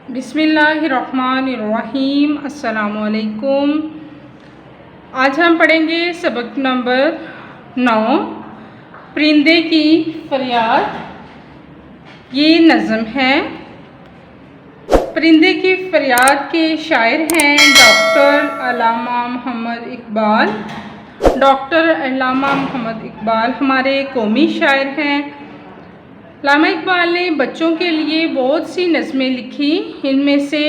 बिस्मिल्लाहिर्रहमानिर्रहीम। अस्सलामुअलैकुम। आज हम पढ़ेंगे सबक नंबर 9, परिंदे की फरियाद। ये नज़म है। परिंदे की फरियाद के शायर हैं डॉक्टर अल्लामा मोहम्मद इकबाल। डॉक्टर अल्लामा मोहम्मद इकबाल हमारे कौमी शायर हैं। अल्लामा इकबाल ने बच्चों के लिए बहुत सी नज़में लिखी। इनमें से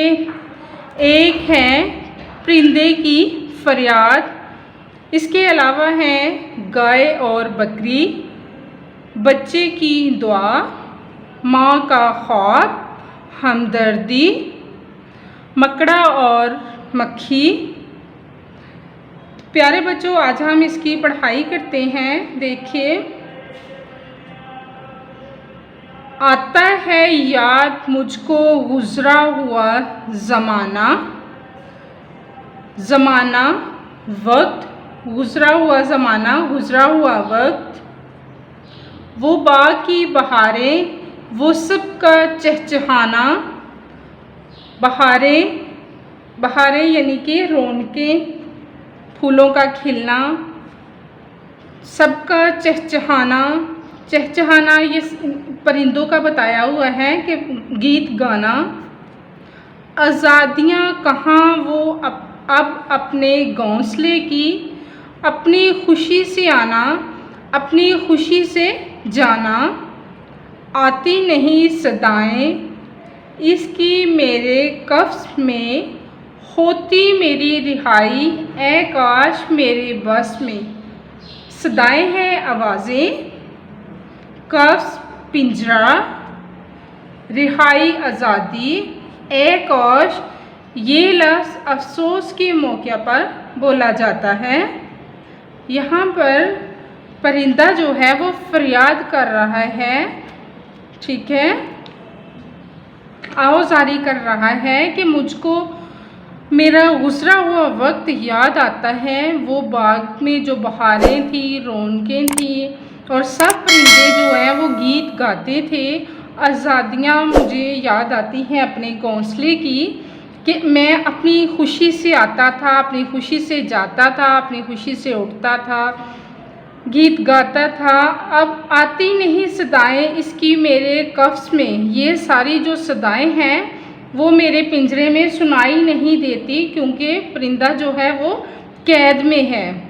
एक है परिंदे की फरियाद। इसके अलावा हैं गाय और बकरी, बच्चे की दुआ, माँ का ख्वाब, हमदर्दी, मकड़ा और मक्खी। प्यारे बच्चों, आज हम इसकी पढ़ाई करते हैं। देखिए, आता है याद मुझको गुज़रा हुआ ज़माना, ज़माना वक्त, गुज़रा हुआ ज़माना, गुज़रा हुआ वक्त। वो बाग की बहारें, वो सब का चहचहाना, बहारें, बहारें यानी कि रौनकें, फूलों का खिलना, सबका चहचहाना। चहचहाना ये परिंदों का बताया हुआ है कि गीत गाना। आज़ादियाँ कहाँ वो अब अपने घोंसले की, अपनी खुशी से आना, अपनी खुशी से जाना। आती नहीं सदाएं इसकी मेरे कफ्स में, होती मेरी रिहाई ए काश मेरे बस में। सदाएं हैं आवाज़ें, कफ्स पिंजरा, रिहाई आज़ादी ए काश। ये लफ्ज़ अफसोस के मौके पर बोला जाता है। यहाँ पर परिंदा जो है वो फरियाद कर रहा है, ठीक है, आवाज़ारी कर रहा है कि मुझको मेरा गुज़रा हुआ वक्त याद आता है। वो बाग में जो बहारें थी, रौनकें थी और सब परिंदे जो हैं वो गीत गाते थे। आज़ादियाँ मुझे याद आती हैं अपने घोंसले की, कि मैं अपनी खुशी से आता था, अपनी खुशी से जाता था, अपनी खुशी से उठता था, गीत गाता था। अब आती नहीं सदाएं इसकी मेरे कफ्स में। ये सारी जो सदाएं हैं वो मेरे पिंजरे में सुनाई नहीं देती, क्योंकि परिंदा जो है वो कैद में है।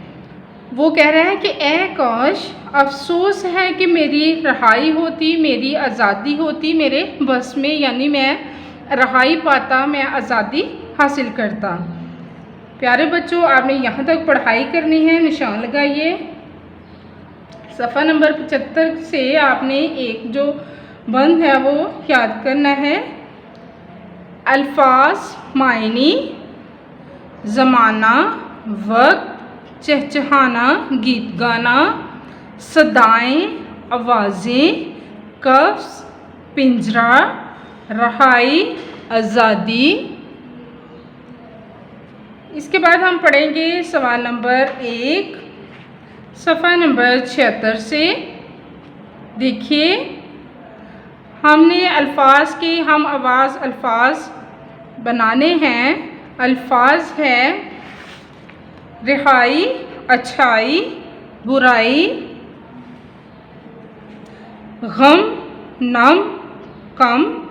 वो कह रहा है कि ए काश, अफसोस है कि मेरी रहाई होती, मेरी आज़ादी होती मेरे बस में, यानी मैं रहाई पाता, मैं आज़ादी हासिल करता। प्यारे बच्चों, आपने यहाँ तक पढ़ाई करनी है, निशान लगाइए। सफ़ा नंबर 75 से आपने एक जो बंद है वो याद करना है। अल्फाज, मायनी, ज़माना, वक्त, चहचहाना, गीत गाना, सदाएं, आवाज़ें, कफ्स, पिंजरा, रहाई, आज़ादी। इसके बाद हम पढ़ेंगे सवाल नंबर 1, सफ़ा नंबर 76 से। देखिए, हमने अल्फाज के हम आवाज़ अल्फाज बनाने हैं। अल्फाज है रिहाई, अच्छाई, बुराई, गम, नम, कम।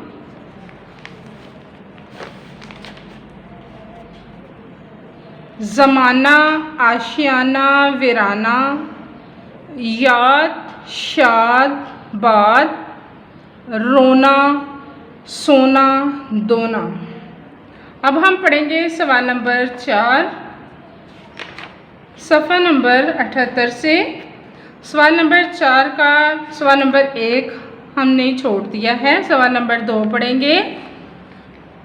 ज़माना, आशियाना, वीराना, याद, शाद, बाद, रोना, सोना, दोना। अब हम पढ़ेंगे सवाल नंबर 4, सफ़ा नंबर 78 से। सवाल नंबर 4 का सवाल नंबर 1 हमने छोड़ दिया है। सवाल नंबर 2 पढ़ेंगे।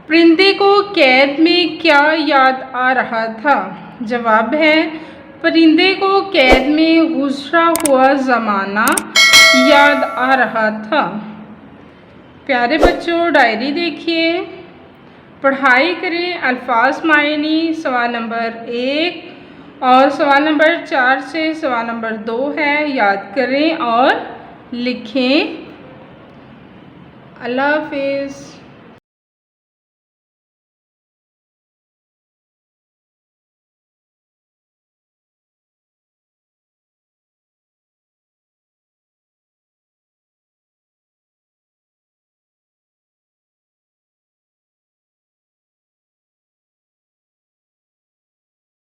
परिंदे को कैद में क्या याद आ रहा था? जवाब है, परिंदे को कैद में गुज़रा हुआ ज़माना याद आ रहा था। प्यारे बच्चों, डायरी देखिए, पढ़ाई करें। अल्फाज मायनी सवाल नंबर 1 और सवाल नंबर 4 से सवाल नंबर 2 है, याद करें और लिखें। अल्लाह हाफ़िज़।